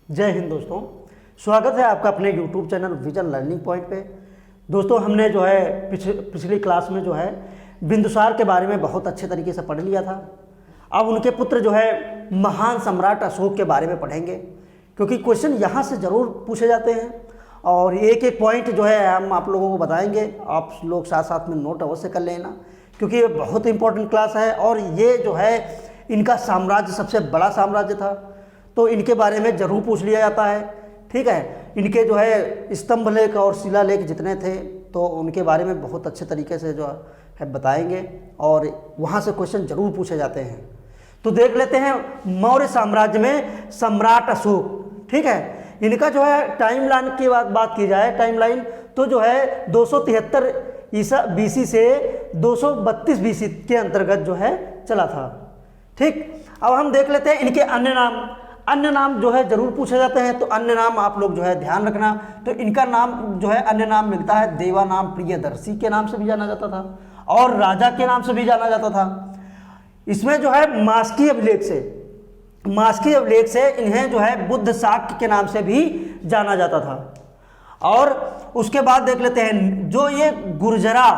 जय हिंद दोस्तों, स्वागत है आपका अपने YouTube channel vision learning point पे। दोस्तों हमने जो है पिछली क्लास में जो है बिंदुसार के बारे में बहुत अच्छे तरीके से पढ़ लिया था। अब उनके पुत्र जो है महान सम्राट अशोक के बारे में पढ़ेंगे, क्योंकि क्वेश्चन यहाँ से ज़रूर पूछे जाते हैं और एक एक पॉइंट जो है हम आप लोगों को बताएंगे। आप लोग साथ साथ में नोट अवश्य कर लेना, क्योंकि ये बहुत इंपॉर्टेंट क्लास है और ये जो है इनका साम्राज्य सबसे बड़ा साम्राज्य था, तो इनके बारे में ज़रूर पूछ लिया जाता है। ठीक है, इनके जो है स्तंभ लेख और शिलालेख जितने थे तो उनके बारे में बहुत अच्छे तरीके से जो है बताएंगे और वहाँ से क्वेश्चन ज़रूर पूछे जाते हैं। तो देख लेते हैं मौर्य साम्राज्य में सम्राट अशोक। ठीक है, इनका जो है टाइमलाइन की बात की जाए, टाइमलाइन तो जो है 273 ईसा बीसी से 232 बीसी के अंतर्गत जो है चला था। ठीक, अब हम देख लेते हैं इनके अन्य नाम जो है जरूर पूछे जाते हैं, तो अन्य नाम आप लोग जो है ध्यान रखना। तो इनका नाम जो है अन्य नाम मिलता है देवानाम प्रियदर्शी के नाम से भी जाना जाता था और राजा के नाम से भी जाना जाता था। इसमें जो है मास्की अभिलेख से इन्हें जो है बुद्ध शाक्य के नाम से भी जाना जाता था। और उसके बाद देख लेते हैं जो ये गुर्जरा,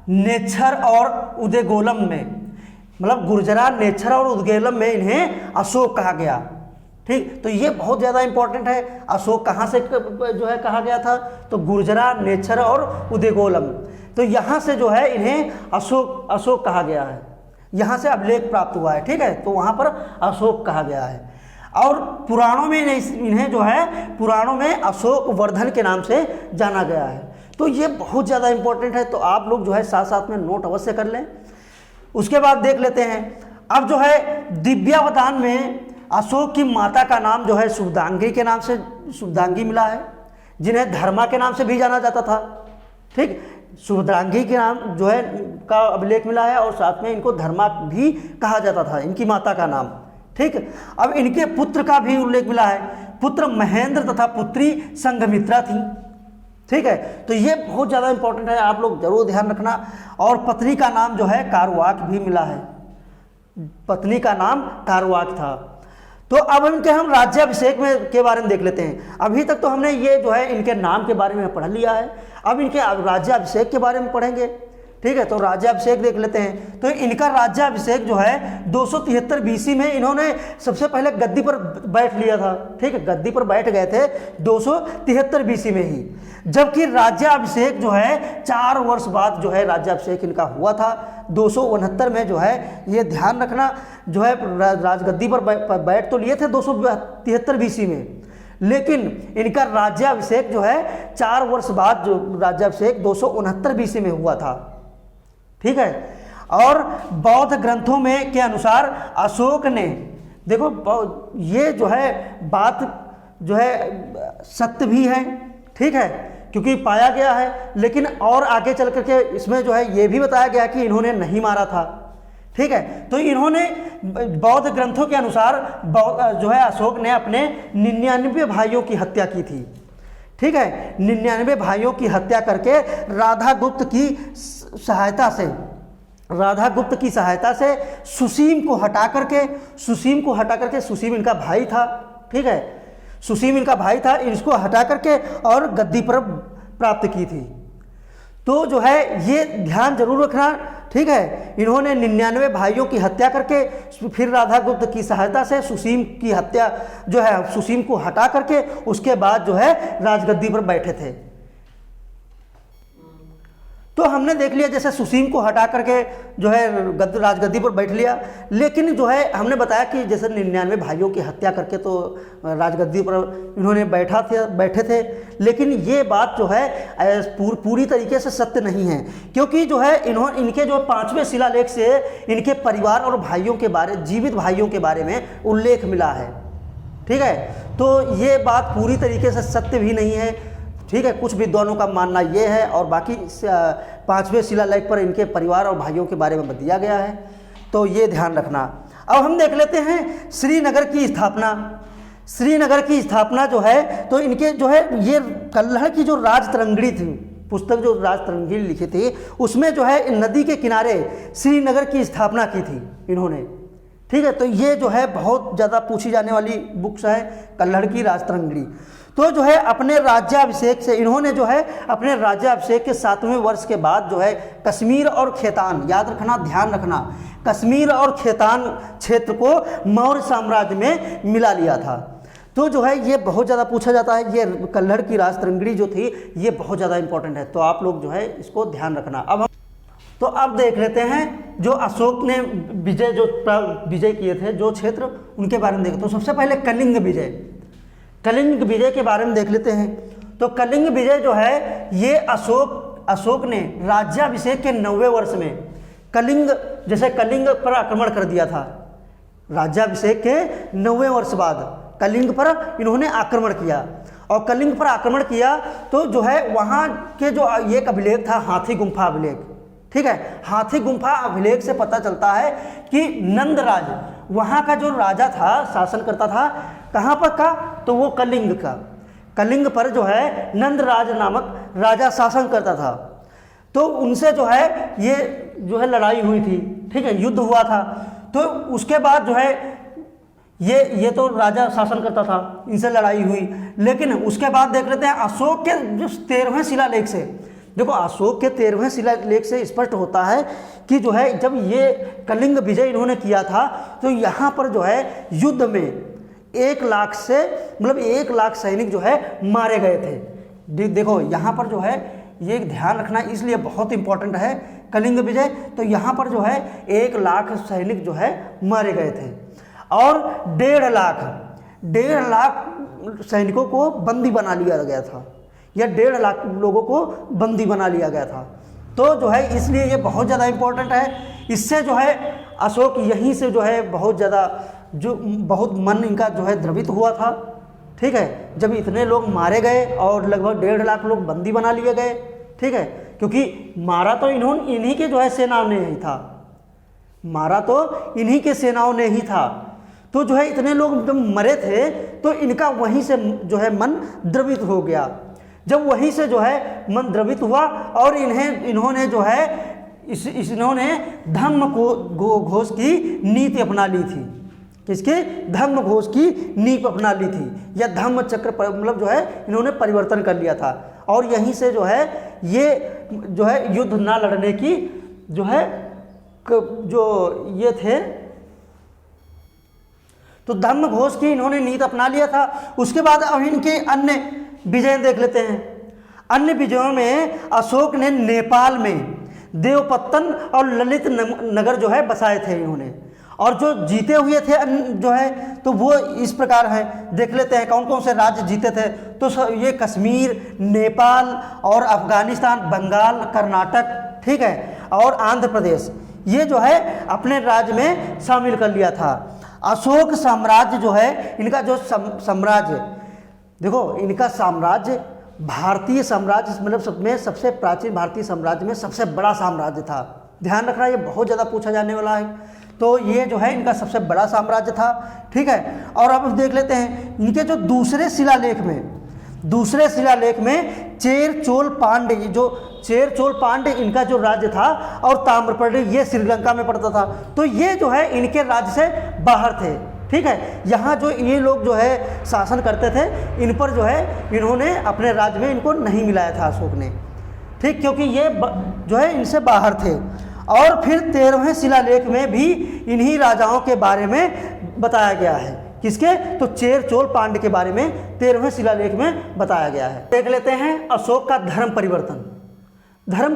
नेच्छर और उदयगोलम में, मतलब गुर्जरा, नेच्छर और उदगेलम में इन्हें अशोक कहा गया। ठीक, तो ये बहुत ज़्यादा इंपॉर्टेंट है। अशोक कहाँ से जो है कहा गया था, तो गुर्जरा, नेच्छर और उदयगोलम, तो यहाँ से जो है इन्हें अशोक कहा गया है, यहाँ से अभिलेख प्राप्त हुआ है। ठीक है, तो वहाँ पर अशोक कहा गया है। और पुराणों में इन्हें जो है पुराणों में अशोक वर्धन के नाम से जाना गया है। तो ये बहुत ज़्यादा इंपॉर्टेंट है, तो आप लोग जो है साथ साथ में नोट अवश्य कर लें। उसके बाद देख लेते हैं अब जो है दिव्यावतान में अशोक की माता का नाम जो है शुभदांगी के नाम से शुभदांगी मिला है, जिन्हें धर्मा के नाम से भी जाना जाता था। ठीक, शुभदांगी के नाम जो है का अभिलेख मिला है और साथ में इनको धर्मा भी कहा जाता था, इनकी माता का नाम। ठीक, अब इनके पुत्र का भी उल्लेख मिला है, पुत्र महेंद्र तथा पुत्री संघमित्रा थी। ठीक है, तो ये बहुत ज़्यादा इंपॉर्टेंट है, आप लोग जरूर ध्यान रखना। और पत्नी का नाम जो है कारवाक भी मिला है, पत्नी का नाम कारवाक था। तो अब इनके हम राज्याभिषेक में के बारे में देख लेते हैं। अभी तक तो हमने ये जो है इनके नाम के बारे में पढ़ लिया है, अब इनके राज्याभिषेक के बारे में पढ़ेंगे। ठीक है, तो राज्याभिषेक देख लेते हैं। तो इनका राज्याभिषेक जो है 273 बीसी में इन्होंने सबसे पहले गद्दी पर बैठ लिया था। ठीक है, गद्दी पर बैठ गए थे 273 बीसी में ही, जबकि राज्याभिषेक जो है 4 वर्ष बाद जो है राज्याभिषेक इनका हुआ था 269 में। जो है ये ध्यान रखना, जो है राजगद्दी पर बैठ तो लिए थे 273 बीसी में, लेकिन इनका राज्याभिषेक जो है 4 वर्ष बाद जो राज्याभिषेक 269 बीसी में हुआ था। ठीक है, और बौद्ध ग्रंथों में के अनुसार अशोक ने, देखो ये जो है बात जो है सत्य भी है। ठीक है, क्योंकि पाया गया है, लेकिन और आगे चल करके इसमें जो है ये भी बताया गया कि इन्होंने नहीं मारा था। ठीक है, तो इन्होंने बौद्ध ग्रंथों के अनुसार जो है अशोक ने अपने 99 भाइयों की हत्या की थी। ठीक है, 99 भाइयों की हत्या करके राधा गुप्त की सहायता से सुसीम को हटा करके सुसीम इनका भाई था। ठीक है, सुसीम इनका भाई था, इसको हटा करके और गद्दी पर प्राप्त की थी। तो जो है ये ध्यान जरूर रखना। ठीक है, इन्होंने 99 भाइयों की हत्या करके फिर राधा गुप्त की सहायता से सुसीम की हत्या जो है सुसीम को हटा करके उसके बाद जो है राजगद्दी पर बैठे थे। तो हमने देख लिया जैसे सुसीम को हटा करके जो है राजगद्दी पर बैठ लिया, लेकिन जो है हमने बताया कि जैसे 99 भाइयों की हत्या करके तो राजगद्दी पर इन्होंने बैठे थे, लेकिन ये बात जो है पूरी तरीके से सत्य नहीं है, क्योंकि जो है इनके जो 5वें शिलालेख से इनके परिवार और भाइयों के बारे, जीवित भाइयों के बारे में उल्लेख मिला है। ठीक है, तो ये बात पूरी तरीके से सत्य भी नहीं है। ठीक है, कुछ विद्वानों का मानना ये है और बाकी 5वें शिलालेख पर इनके परिवार और भाइयों के बारे में दिया गया है, तो ये ध्यान रखना। अब हम देख लेते हैं श्रीनगर की स्थापना जो है, तो इनके जो है ये कल्हड़ की जो राजतरंगिणी थी, पुस्तक जो राजतरंगिणी लिखी थी, उसमें जो है नदी के किनारे श्रीनगर की स्थापना की थी इन्होंने। ठीक है, तो ये जो है बहुत ज़्यादा पूछी जाने वाली बुक्स है कल्हड़ की राजतरंगिणी। तो जो है अपने राज्याभिषेक से इन्होंने जो है अपने राज्याभिषेक के 7वें वर्ष के बाद जो है कश्मीर और खेतान, याद रखना, ध्यान रखना, कश्मीर और खेतान क्षेत्र को मौर्य साम्राज्य में मिला लिया था। तो जो है ये बहुत ज़्यादा पूछा जाता है, ये कल्हड़ की राजतरंगिणी जो थी ये बहुत ज़्यादा इंपॉर्टेंट है, तो आप लोग जो है इसको ध्यान रखना। अब देख लेते हैं जो अशोक ने विजय किए थे जो क्षेत्र, उनके बारे में देखें। तो सबसे पहले कलिंग विजय के बारे में देख लेते हैं। तो कलिंग विजय जो है ये अशोक ने राज्याभिषेक के 90वें वर्ष में कलिंग पर आक्रमण कर दिया था। राज्याभिषेक के 90वें वर्ष बाद कलिंग पर इन्होंने आक्रमण किया, और कलिंग पर आक्रमण किया तो जो है वहाँ के जो एक अभिलेख था हाथी गुम्फा अभिलेख, ठीक है, हाथी गुम्फा अभिलेख से पता चलता है कि नंदराज वहाँ का जो राजा था, शासन करता था, कहाँ पर का, तो वो कलिंग पर जो है नंदराज नामक राजा शासन करता था। तो उनसे जो है ये जो है लड़ाई हुई थी, ठीक है, युद्ध हुआ था। तो उसके बाद जो है ये तो राजा शासन करता था, इनसे लड़ाई हुई। लेकिन उसके बाद देख लेते हैं अशोक के जो 13वें शिलालेख से, देखो अशोक के 13वें शिलालेख से स्पष्ट होता है कि जो है जब ये कलिंग विजय इन्होंने किया था तो यहाँ पर जो है युद्ध में 1 लाख से 1 लाख सैनिक जो है मारे गए थे। देखो यहाँ पर जो है ये ध्यान रखना, इसलिए बहुत इंपॉर्टेंट है कलिंग विजय। तो यहाँ पर जो है 1 लाख सैनिक जो है मारे गए थे, और 1.5 लाख सैनिकों को बंदी बना लिया गया था, या 1.5 लाख लोगों को बंदी बना लिया गया था। तो जो है इसलिए ये बहुत ज़्यादा इम्पोर्टेंट है। इससे जो है अशोक यहीं से जो है बहुत मन इनका जो है द्रवित हुआ था, ठीक है, जब इतने लोग मारे गए और लगभग 1.5 लाख लोग बंदी बना लिए गए, ठीक है, क्योंकि मारा तो इन्हीं के जो है सेनाओं ने ही था, मारा तो इन्हीं के सेनाओं ने ही था। तो जो है इतने लोग जब मरे थे तो इनका वहीं से जो है मन द्रवित हो गया। जब वहीं से जो है मन द्रवित हुआ और इन्होंने जो है इन्होंने धम्म घोष की नीति अपना ली थी। किसके? धम्म घोष की नीति अपना ली थी, या धम्म चक्र जो है इन्होंने परिवर्तन कर लिया था। और यहीं से जो है ये जो है युद्ध ना लड़ने की जो है जो ये थे, तो धम्म घोष की इन्होंने नीति अपना लिया था। उसके बाद अब इनके अन्य विजय देख लेते हैं। अन्य विजयों में अशोक ने नेपाल में देवपत्तन और ललित नगर जो है बसाए थे इन्होंने, और जो जीते हुए थे जो है तो वो इस प्रकार है, देख लेते हैं कौन कौन से राज्य जीते थे। तो ये कश्मीर, नेपाल और अफगानिस्तान, बंगाल, कर्नाटक, ठीक है, और आंध्र प्रदेश, ये जो है अपने राज्य में शामिल कर लिया था। अशोक साम्राज्य जो है इनका जो साम्राज्य, देखो इनका साम्राज्य भारतीय साम्राज्य में सबसे प्राचीन भारतीय साम्राज्य में सबसे बड़ा साम्राज्य था। ध्यान रखना, ये बहुत ज़्यादा पूछा जाने वाला है। तो ये जो है इनका सबसे बड़ा साम्राज्य था, ठीक है। और अब देख लेते हैं इनके जो दूसरे शिलालेख में चेर चोल पांड्य इनका जो राज्य था, और ताम्रपर्णी ये श्रीलंका में पड़ता था। तो ये जो है इनके राज्य से बाहर थे, ठीक है। यहाँ जो ये लोग जो है शासन करते थे, इन पर जो है इन्होंने अपने राज्य में इनको नहीं मिलाया था अशोक ने, ठीक, क्योंकि ये जो है इनसे बाहर थे। और फिर 13वें शिलालेख में भी इन्हीं राजाओं के बारे में बताया गया है। किसके? तो चेर चोल पांड्य के बारे में 13वें शिलालेख में बताया गया है। देख लेते हैं अशोक का धर्म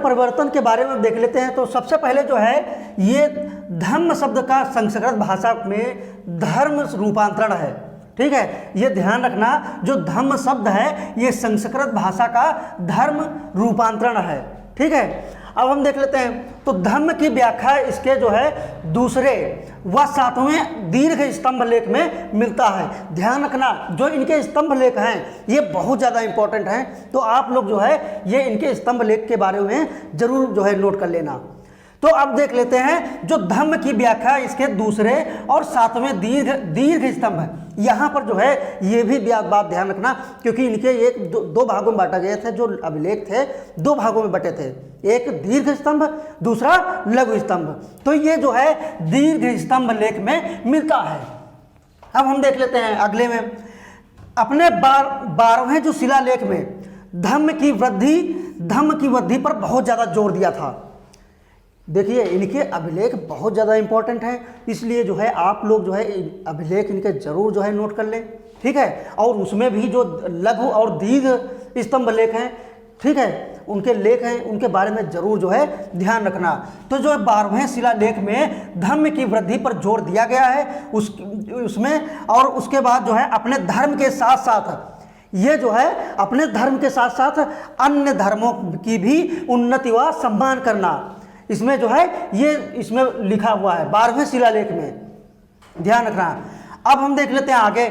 परिवर्तन के बारे में देख लेते हैं। तो सबसे पहले जो है ये धम्म शब्द का संस्कृत भाषा में धर्म रूपांतरण है, ठीक है। ये ध्यान रखना, जो धम्म शब्द है ये संस्कृत भाषा का धर्म रूपांतरण है, ठीक है। अब हम देख लेते हैं तो धम्म की व्याख्या इसके जो है दूसरे व 7वें दीर्घ स्तंभ लेख में मिलता है। ध्यान रखना, जो इनके स्तंभ लेख हैं ये बहुत ज़्यादा इंपॉर्टेंट हैं, तो आप लोग जो है ये इनके स्तंभ लेख के बारे में जरूर जो है नोट कर लेना। तो अब देख लेते हैं जो धम्म की व्याख्या इसके दूसरे और सातवें दीर्घ स्तंभ है। यहाँ पर जो है ये भी बात ध्यान रखना, क्योंकि इनके एक दो भागों में बांटा गए थे, जो अभिलेख थे दो भागों में बटे थे, एक दीर्घ स्तंभ दूसरा लघु स्तंभ। तो ये जो है दीर्घ स्तंभ लेख में मिलता है। अब हम देख लेते हैं अगले में, अपने 12वें जो शिलालेख में धम्म की वृद्धि पर बहुत ज़्यादा जोर दिया था। देखिए इनके अभिलेख बहुत ज़्यादा इंपॉर्टेंट हैं, इसलिए जो है आप लोग जो है अभिलेख इनके जरूर जो है नोट कर लें, ठीक है। और उसमें भी जो लघु और दीर्घ स्तंभ लेख हैं, ठीक है, उनके लेख हैं, उनके बारे में जरूर जो है ध्यान रखना। तो जो 12वें शिलालेख में धम्म की वृद्धि पर जोर दिया गया है उसमें, और उसके बाद जो है अपने धर्म के साथ साथ ये जो है अपने धर्म के साथ साथ अन्य धर्मों की भी उन्नति व सम्मान करना, इसमें जो है ये इसमें लिखा हुआ है 12वें शिलालेख में, ध्यान रखना। अब हम देख लेते हैं आगे,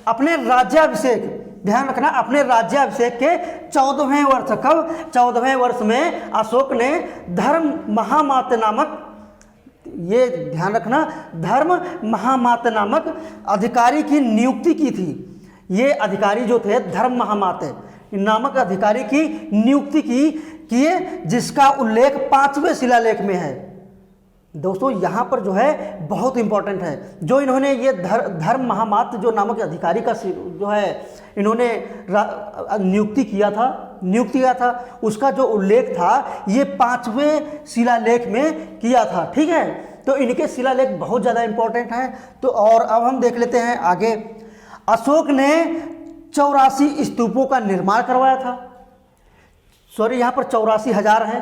अपने राज्याभिषेक, ध्यान रखना, अपने राज्याभिषेक के 14वें वर्ष, कब 14वें वर्ष में अशोक ने धर्म महामात्य नामक, ये ध्यान रखना, धर्म महामात्य नामक अधिकारी की नियुक्ति की थी। ये अधिकारी जो थे धर्म महामात्य नामक अधिकारी की नियुक्ति किए, जिसका उल्लेख 5वें शिलालेख में है। दोस्तों यहाँ पर जो है बहुत इंपॉर्टेंट है, जो इन्होंने ये धर्म महामात्य जो नामक अधिकारी का जो है इन्होंने नियुक्ति किया था, उसका जो उल्लेख था ये 5वें शिलालेख में किया था, ठीक है। तो इनके शिलालेख बहुत ज़्यादा इंपॉर्टेंट हैं। तो और अब हम देख लेते हैं आगे, अशोक ने 84 स्तूपों का निर्माण करवाया था, सॉरी यहाँ पर 84,000 है,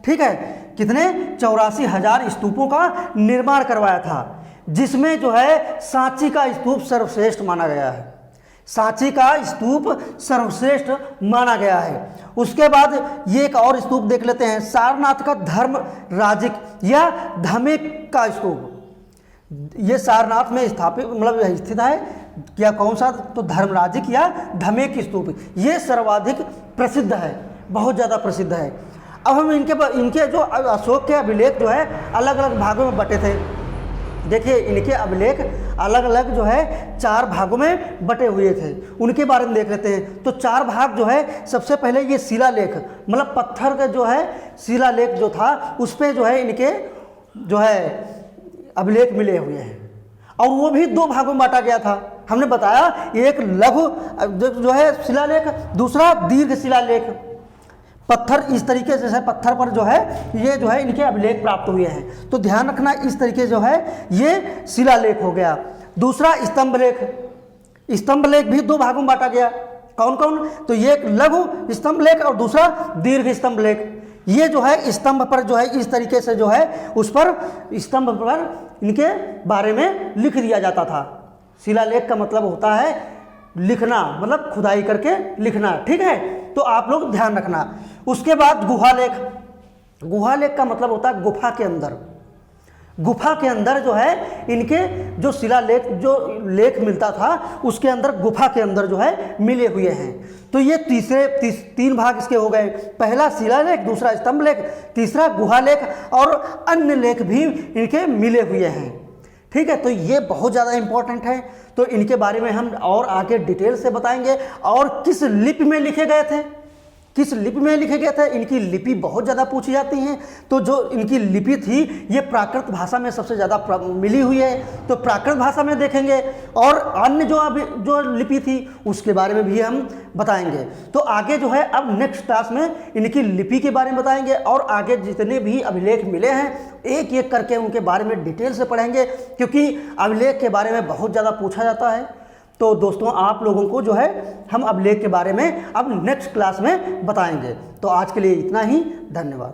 ठीक है, कितने 84,000 स्तूपों का निर्माण करवाया था, जिसमें जो है सांची का स्तूप सर्वश्रेष्ठ माना गया है। सांची का स्तूप सर्वश्रेष्ठ माना गया है। उसके बाद ये एक और स्तूप देख लेते हैं, सारनाथ का धर्म राजिक या धमेक का स्तूप। ये सारनाथ में स्थापित मतलब स्थित है, क्या कौन सा, तो धर्मराजिक या धमेक स्तूप, ये सर्वाधिक प्रसिद्ध है, बहुत ज़्यादा प्रसिद्ध है। अब हम इनके जो अशोक के अभिलेख जो है अलग अलग भागों में बटे थे। देखिए इनके अभिलेख अलग अलग जो है 4 भागों में बटे हुए थे, उनके बारे में देख लेते हैं। तो 4 भाग जो है, सबसे पहले ये शिलालेख, मतलब पत्थर का जो है शिलालेख जो था उस पर जो है इनके जो है अभिलेख मिले हुए हैं, और वो भी 2 भागों में बांटा गया था। हमने बताया एक लघु जो है शिलालेख, दूसरा दीर्घ शिलालेख। पत्थर इस तरीके से पत्थर पर जो है ये जो है इनके अभिलेख प्राप्त हुए हैं। तो ध्यान रखना, इस तरीके जो है ये शिलालेख हो गया। दूसरा स्तंभ लेख भी 2 भागों में बांटा गया। कौन कौन, तो ये एक लघु स्तंभ लेख और दूसरा दीर्घ स्तंभ लेख। ये जो है स्तंभ पर जो है इस तरीके से जो है उस पर स्तंभ पर इनके बारे में लिख दिया जाता था। शिलालेख का मतलब होता है लिखना, मतलब खुदाई करके लिखना, ठीक है। तो आप लोग ध्यान रखना। उसके बाद गुहालेख का मतलब होता है गुफा के अंदर जो है इनके जो शिलालेख जो लेख मिलता था उसके अंदर गुफा के अंदर जो है मिले हुए हैं। तो ये 3 भाग इसके हो गए, पहला शिलालेख, दूसरा स्तंभ लेख, तीसरा गुहालेख, और अन्य लेख भी इनके मिले हुए हैं, ठीक है। तो ये बहुत ज़्यादा इंपॉर्टेंट है। तो इनके बारे में हम और आगे डिटेल से बताएंगे, और किस लिपि में लिखे गए थे, इनकी लिपि बहुत ज़्यादा पूछी जाती हैं। तो जो इनकी लिपि थी ये प्राकृत भाषा में सबसे ज़्यादा मिली हुई है, तो प्राकृत भाषा में देखेंगे, और अन्य जो लिपि थी उसके बारे में भी हम बताएंगे। तो आगे जो है अब नेक्स्ट क्लास में इनकी लिपि के बारे में बताएंगे, और आगे जितने भी अभिलेख मिले हैं एक एक करके उनके बारे में डिटेल से पढ़ेंगे, क्योंकि अभिलेख के बारे में बहुत ज़्यादा पूछा जाता है। तो दोस्तों आप लोगों को जो है हम अभिलेख के बारे में अब नेक्स्ट क्लास में बताएंगे। तो आज के लिए इतना ही, धन्यवाद।